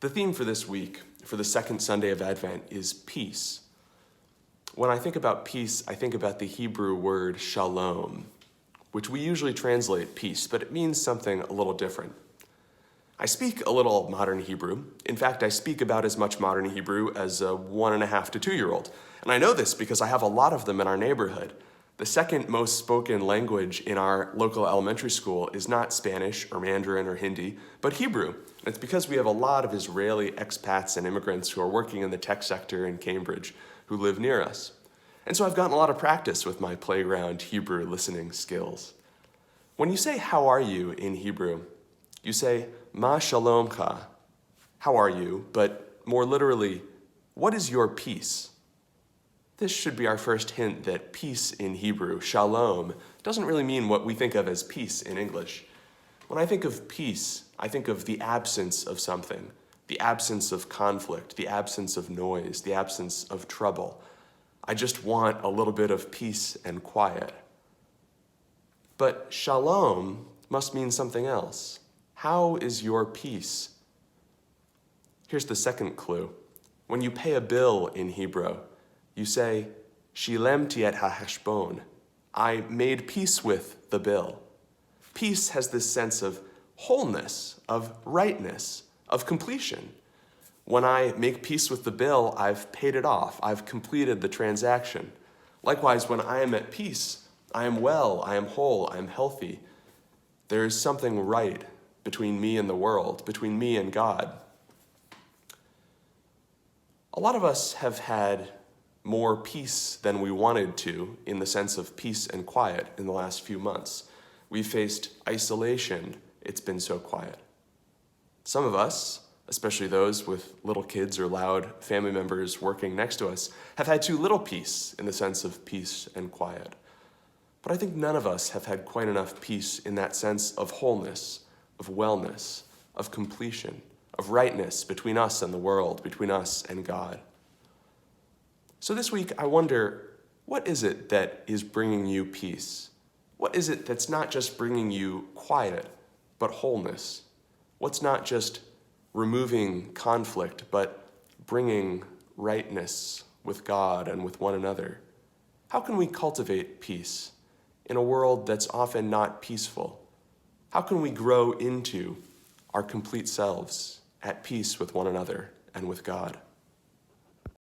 The theme for this week, for the second Sunday of Advent, is peace. When I think about peace, I think about the Hebrew word shalom, which we usually translate peace, but it means something a little different. I speak a little modern Hebrew. In fact, I speak about as much modern Hebrew as a 1.5 to 2-year-old. And I know this because I have a lot of them in our neighborhood. The second most spoken language in our local elementary school is not Spanish or Mandarin or Hindi, but Hebrew. And it's because we have a lot of Israeli expats and immigrants who are working in the tech sector in Cambridge who live near us. And so I've gotten a lot of practice with my playground Hebrew listening skills. When you say, "How are you?" in Hebrew, you say, "Ma shalomcha," how are you? But more literally, what is your peace? This should be our first hint that peace in Hebrew, shalom, doesn't really mean what we think of as peace in English. When I think of peace, I think of the absence of something, the absence of conflict, the absence of noise, the absence of trouble. I just want a little bit of peace and quiet. But shalom must mean something else. How is your peace? Here's the second clue. When you pay a bill in Hebrew, you say, "Shilemti et haheshbon." I made peace with the bill. Peace has this sense of wholeness, of rightness, of completion. When I make peace with the bill, I've paid it off. I've completed the transaction. Likewise, when I am at peace, I am well, I am whole, I am healthy. There is something right between me and the world, between me and God. A lot of us have had more peace than we wanted to in the sense of peace and quiet in the last few months. We've faced isolation. It's been so quiet. Some of us, especially those with little kids or loud family members working next to us, have had too little peace in the sense of peace and quiet. But I think none of us have had quite enough peace in that sense of wholeness, of wellness, of completion, of rightness between us and the world, between us and God. So this week, I wonder, what is it that is bringing you peace? What is it that's not just bringing you quiet, but wholeness? What's not just removing conflict, but bringing rightness with God and with one another? How can we cultivate peace in a world that's often not peaceful? How can we grow into our complete selves at peace with one another and with God?